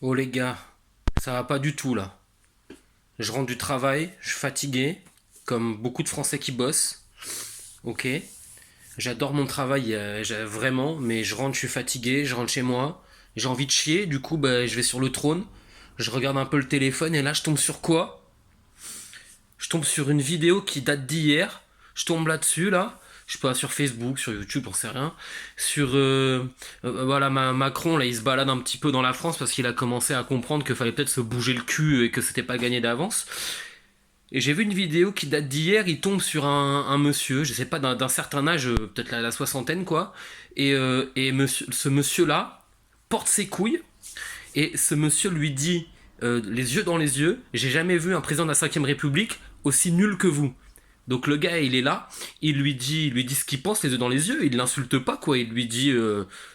Oh les gars, ça va pas du tout là. Je rentre du travail, je suis fatigué, comme beaucoup de Français qui bossent. Ok, j'adore mon travail, vraiment, mais je rentre, je suis fatigué, je rentre chez moi, j'ai envie de chier, du coup bah, je vais sur le trône, je regarde un peu le téléphone et là je tombe sur quoi? Je tombe sur une vidéo qui date d'hier, je tombe là-dessus là, je sais pas, sur Facebook, sur YouTube, on sait rien. Sur voilà, Macron là, il se balade un petit peu dans la France parce qu'il a commencé à comprendre qu'il fallait peut-être se bouger le cul et que c'était pas gagné d'avance. Et j'ai vu une vidéo qui date d'hier, il tombe sur un monsieur, je sais pas, d'un certain âge, peut-être la soixantaine quoi, et ce monsieur-là porte ses couilles, et ce monsieur lui dit, les yeux dans les yeux, j'ai jamais vu un président de la 5ème République aussi nul que vous. Donc le gars, il est là, il lui dit ce qu'il pense les yeux dans les yeux, il l'insulte pas quoi, il lui dit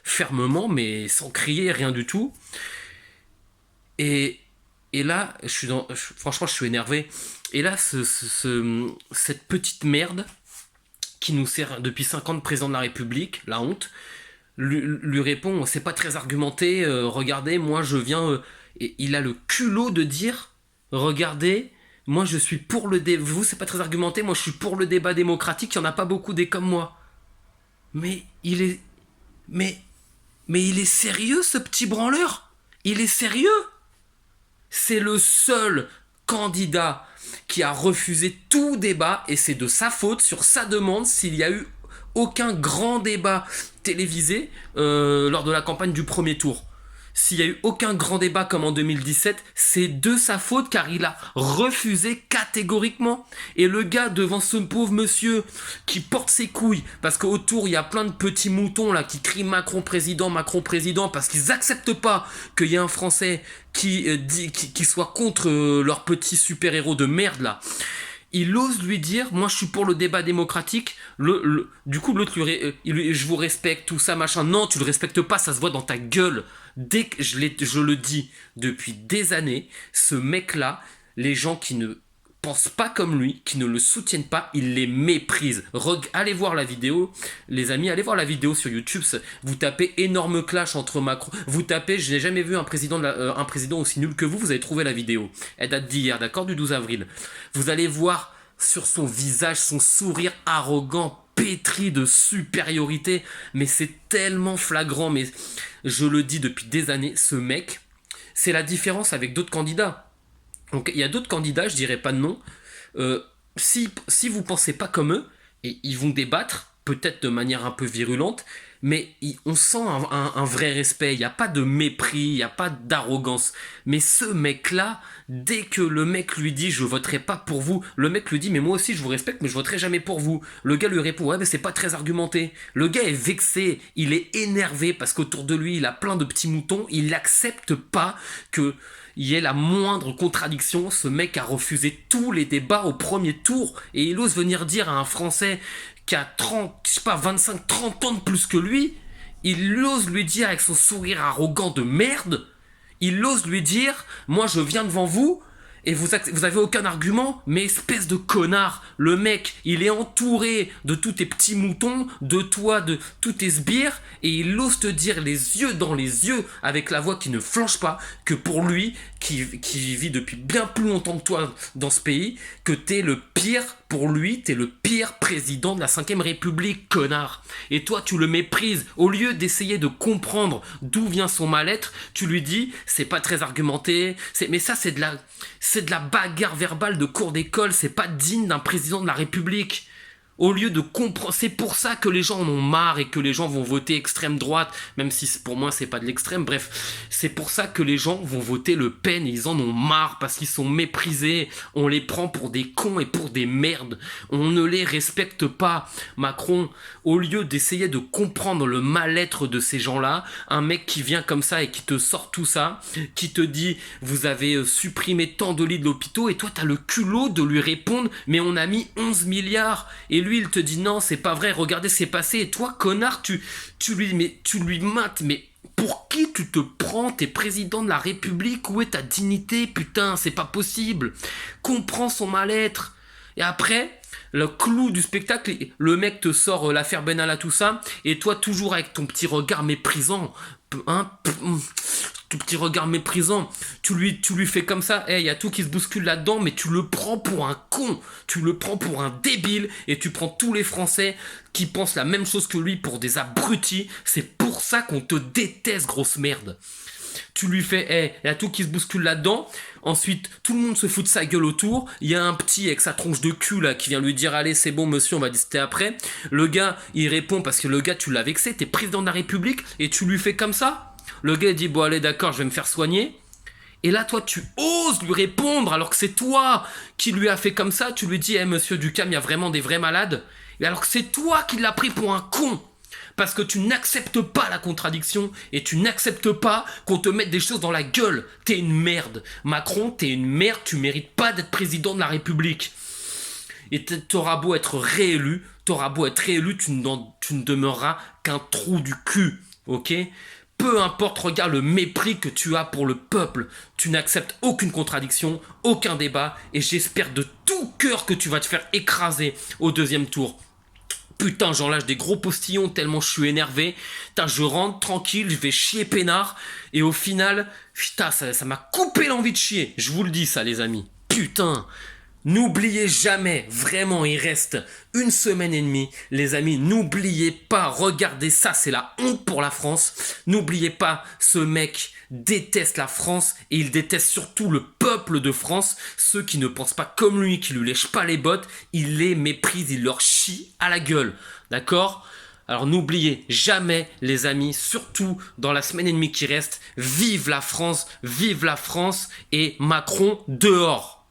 fermement, mais sans crier, rien du tout. Et, et là, franchement, je suis énervé. Et là, cette petite merde qui nous sert depuis 5 ans de président de la République, la honte, lui répond, c'est pas très argumenté, regardez, moi je viens... et il a le culot de dire, regardez, moi je suis pour le débat, vous c'est pas très argumenté, moi je suis pour le débat démocratique, il y en a pas beaucoup des comme moi. Mais il est... Mais... Mais il est sérieux ce petit branleur? Il est sérieux? C'est le seul candidat qui a refusé tout débat et c'est de sa faute, sur sa demande, s'il y a eu aucun grand débat télévisé lors de la campagne du premier tour. S'il y a eu aucun grand débat comme en 2017, c'est de sa faute car il a refusé catégoriquement. Et le gars devant ce pauvre monsieur qui porte ses couilles, parce qu'autour il y a plein de petits moutons là qui crient Macron président, parce qu'ils acceptent pas qu'il y ait un Français qui soit contre leur petit super-héros de merde là. Il ose lui dire, moi je suis pour le débat démocratique. Du coup, l'autre je vous respecte, tout ça, machin. Non, tu le respectes pas, ça se voit dans ta gueule. Dès que je le dis depuis des années, ce mec-là, les gens qui ne pensent pas comme lui, qui ne le soutiennent pas, il les méprise. Allez voir la vidéo, les amis, allez voir la vidéo sur YouTube. Vous tapez énorme clash entre Macron. Vous tapez, je n'ai jamais vu un président aussi nul que vous. Vous avez trouvé la vidéo. Elle date d'hier, d'accord, du 12 avril. Vous allez voir sur son visage son sourire arrogant, pétri de supériorité. Mais c'est tellement flagrant. Mais je le dis depuis des années, ce mec, c'est la différence avec d'autres candidats. Donc il y a d'autres candidats, je dirais pas de nom. Si vous pensez pas comme eux, et ils vont débattre, peut-être de manière un peu virulente, mais on sent un vrai respect. Il n'y a pas de mépris, il n'y a pas d'arrogance. Mais ce mec-là, dès que le mec lui dit je voterai pas pour vous, le mec lui dit mais moi aussi je vous respecte mais je voterai jamais pour vous. Le gars lui répond ouais mais c'est pas très argumenté. Le gars est vexé, il est énervé parce qu'autour de lui il a plein de petits moutons, il n'accepte pas que il y ait la moindre contradiction. Ce mec a refusé tous les débats au premier tour et il ose venir dire à un Français qui a 30, je sais pas, 25, 30 ans de plus que lui, il ose lui dire avec son sourire arrogant de merde, il ose lui dire, moi je viens devant vous, et vous avez aucun argument, mais espèce de connard, le mec, il est entouré de tous tes petits moutons, de toi, de tous tes sbires, et il ose te dire les yeux dans les yeux, avec la voix qui ne flanche pas, que pour lui, qui vit depuis bien plus longtemps que toi dans ce pays, que t'es le pire, pour lui, t'es le pire président de la 5ème République, connard. Et toi, tu le méprises. Au lieu d'essayer de comprendre d'où vient son mal-être, tu lui dis, c'est pas très argumenté, mais ça, c'est de la bagarre verbale de cours d'école, c'est pas digne d'un président de la République. Au lieu de comprendre, c'est pour ça que les gens en ont marre et que les gens vont voter extrême droite, même si pour moi c'est pas de l'extrême. Bref, c'est pour ça que les gens vont voter Le Pen. Ils en ont marre parce qu'ils sont méprisés. On les prend pour des cons et pour des merdes. On ne les respecte pas. Macron, au lieu d'essayer de comprendre le mal-être de ces gens-là, un mec qui vient comme ça et qui te sort tout ça, qui te dit vous avez supprimé tant de lits de l'hôpital et toi t'as le culot de lui répondre mais on a mis 11 milliards et lui il te dit non c'est pas vrai, regardez ce qui s'est passé et toi connard tu lui mates mais pour qui tu te prends? T'es président de la République, où est ta dignité? Putain, c'est pas possible. Comprends son mal-être. Et après, le clou du spectacle, le mec te sort l'affaire Benalla, tout ça, et toi toujours avec ton petit regard méprisant, Tout petit regard méprisant, tu lui fais comme ça, il y a tout qui se bouscule là-dedans, mais tu le prends pour un con, tu le prends pour un débile, et tu prends tous les Français qui pensent la même chose que lui pour des abrutis, c'est pour ça qu'on te déteste, grosse merde. Tu lui fais, il y a tout qui se bouscule là-dedans. Ensuite, tout le monde se fout de sa gueule autour. Il y a un petit avec sa tronche de cul là qui vient lui dire, allez, c'est bon, monsieur, on va discuter après. Le gars, il répond parce que le gars, tu l'as vexé, t'es président de la République et tu lui fais comme ça. Le gars, il dit, bon, allez, d'accord, je vais me faire soigner. Et là, toi, tu oses lui répondre alors que c'est toi qui lui as fait comme ça. Tu lui dis, monsieur Ducam, il y a vraiment des vrais malades. Et alors que c'est toi qui l'as pris pour un con. Parce que tu n'acceptes pas la contradiction et tu n'acceptes pas qu'on te mette des choses dans la gueule. T'es une merde. Macron, t'es une merde, tu mérites pas d'être président de la République. Et t'auras beau être réélu, tu ne demeureras qu'un trou du cul, ok ? Peu importe, regarde le mépris que tu as pour le peuple. Tu n'acceptes aucune contradiction, aucun débat, et j'espère de tout cœur que tu vas te faire écraser au deuxième tour. Putain, j'en lâche des gros postillons tellement je suis énervé. Putain, je rentre tranquille, je vais chier peinard. Et au final, putain, ça m'a coupé l'envie de chier. Je vous le dis ça, les amis. Putain, n'oubliez jamais, vraiment, il reste 1 semaine et demie. Les amis, n'oubliez pas, regardez ça, c'est la honte pour la France. N'oubliez pas, ce mec déteste la France et il déteste surtout le peuple de France. Ceux qui ne pensent pas comme lui, qui lui lèchent pas les bottes, il les méprise, il leur chie à la gueule. D'accord ? Alors n'oubliez jamais, les amis, surtout dans la semaine et demie qui reste, vive la France et Macron dehors.